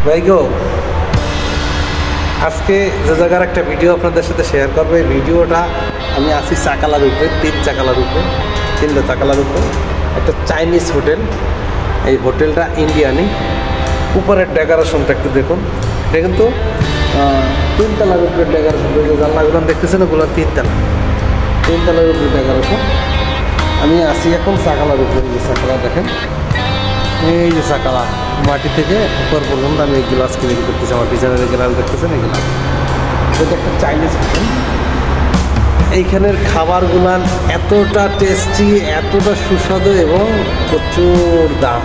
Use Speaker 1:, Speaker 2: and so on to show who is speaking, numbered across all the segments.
Speaker 1: ভাই গো, আজকে যে জায়গার একটা ভিডিও আপনাদের সাথে শেয়ার করবো। এই ভিডিওটা আমি আছি চাকালার উপরে, 3 চাকালার উপরে, 3টা চাকালার উপরে একটা চাইনিজ হোটেল। এই হোটেলটা ইন্ডিয়ানি। উপরের ডেকোরেশনটা একটু দেখুন। এটা কিন্তু 3 তলার উপরে ডেকোরেশন। জানলাগুলো দেখতেছেন, ওগুলো 3 তলার উপরে ডেকোরেশন। আমি আসি এখন চাকালার উপরে। যে চাকালা দেখেন, এই যে চাকালা মাটি থেকে উপর পর্যন্ত আমি এই গ্লাস কিনে করতেছি। আমার পিছনের গ্লাস দেখতেছেন, এই গ্লাস। এটা একটা চাইনিজ হোটেল। এইখানের খাবারগুলান এতটা টেস্টি, এতটা সুস্বাদু এবং প্রচুর দাম।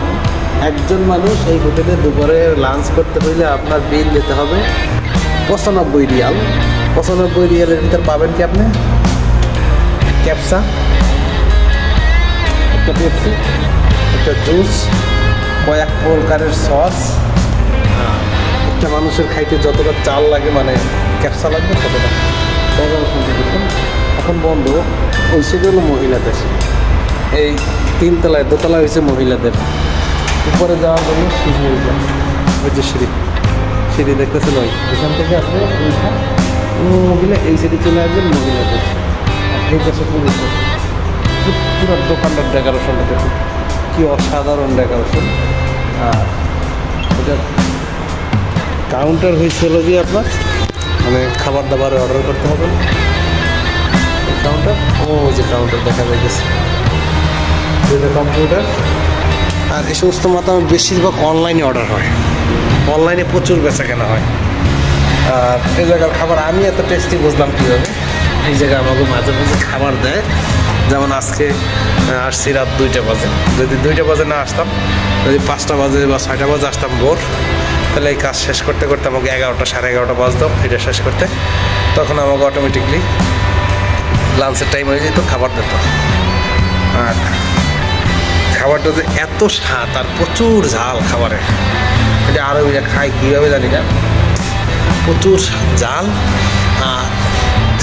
Speaker 1: একজন মানুষ এই হোটেলে দুপুরে লাঞ্চ করতে হইলে আপনার বিল দিতে হবে 95 রিয়াল। 95 রিয়ালের ভিতর পাবেন কি আপনি ক্যাপসা, একটা পেপসি, একটা জুস, কয়েক প্রকারের সস। একটা মানুষের খাইতে যতটা চাল লাগে, মানে ক্যাপসা লাগবে ততটা। এখন বন্ধ। ওই সাইডে হলো মহিলাদের, এই 3 তলায়, 2তলা হয়েছে মহিলাদের। উপরে যাওয়ার জন্য সিঁড়ি হয়েছে, ওই যে সিঁড়ি দেখতেছেন। ওই এখান থেকে আপনি মহিলা এই সাইডে চলে আসবেন মহিলাদের। এই পাশে পুরুষের পুরো দোকানটার ডেকোরেশনটা দেখুন, কি অসাধারণ ডেকোরেশন। আর এটা কাউন্টার হয়েছিল যে আপনার মানে খাবার দাবার অর্ডার করতে হবে। কাউন্টার, যে কাউন্টার দেখা যাইতেছে, যেটা কম্পিউটার। আর এই সমস্ত মাত্রা বেশিরভাগ অনলাইনে অর্ডার হয়, অনলাইনে প্রচুর বেচা কেনা হয়। আর এই জায়গার খাবার আমি এত টেস্টি বুঝলাম কীভাবে। এই জায়গায় আমাকে মাঝে মাঝে খাবার দেয়। যেমন আজকে আসছি রাত 2টা বাজে। যদি 2টা বাজে না আসতাম, যদি 5টা বাজে বা 6টা বাজে আসতাম ভোর, তাহলে এই কাজ শেষ করতে করতে আমাকে 11টা সাড়ে 11টা বাজতো এটা শেষ করতে। তখন আমাকে অটোমেটিকলি লাঞ্চের টাইম হয়ে যেত, খাবার দিত। আর খাবারটা যে এত স্বাদ আর প্রচুর ঝাল খাবারে, এটা আরও খাই কীভাবে জানি না। প্রচুর ঝাল, আর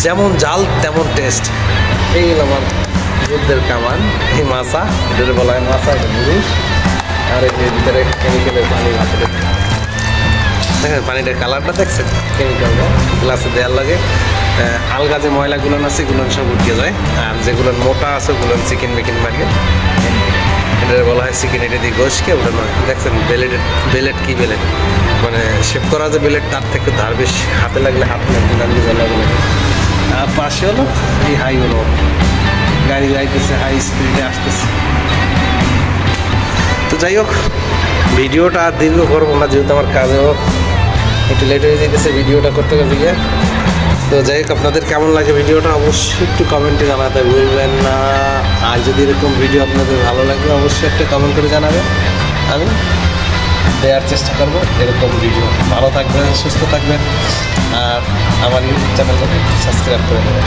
Speaker 1: যেমন ঝাল তেমন টেস্ট। এই আমার দুধের কামান, এই মাছা, এটার বলা হয় মাছা, এটা মুরুষ। আর এর ভিতরে কেমিক্যালের পানি ভাতে দেখেন, পানিটার কালারটা দেখছেন, কেমিক্যালটা গ্লাসে দেওয়ার লাগে। আলগা যে ময়লাগুলো আছে এগুলো সব উঠিয়ে যায়। আর যেগুলো মোটা আছে ওগুলো চিকেন মিকেন মারিয়ে, এটা বলা হয় চিকেন। এটা দিয়ে গোশকে ওটা নয়। দেখছেন বেলেট কি বেলেট, মানে শেপ করা যে বেলেট তার থেকে ধার বেশি, হাতে লাগলে হাত লাগবে লাগবে। আর পাশে হলো এই হাই হলো গাড়ি যাইতেছে, হাই স্পিডে আসতেছে। তো যাই হোক, ভিডিওটা আর দীর্ঘ করবো না, যেহেতু আমার কাজেও একটু লেট হয়ে যেতেছে ভিডিওটা করতে গিয়ে। তো যাই হোক, আপনাদের কেমন লাগে ভিডিওটা অবশ্যই একটু কমেন্টে জানাতে ভুলবেন না। আর যদি এরকম ভিডিও আপনাদের ভালো লাগে অবশ্যই একটা কমেন্ট করে জানাবেন, আমি দেওয়ার চেষ্টা করবো এরকম ভিডিও। ভালো থাকবেন, সুস্থ থাকবেন, আর আমার ইউটিউব চ্যানেলটাকে সাবস্ক্রাইব করে দেবেন।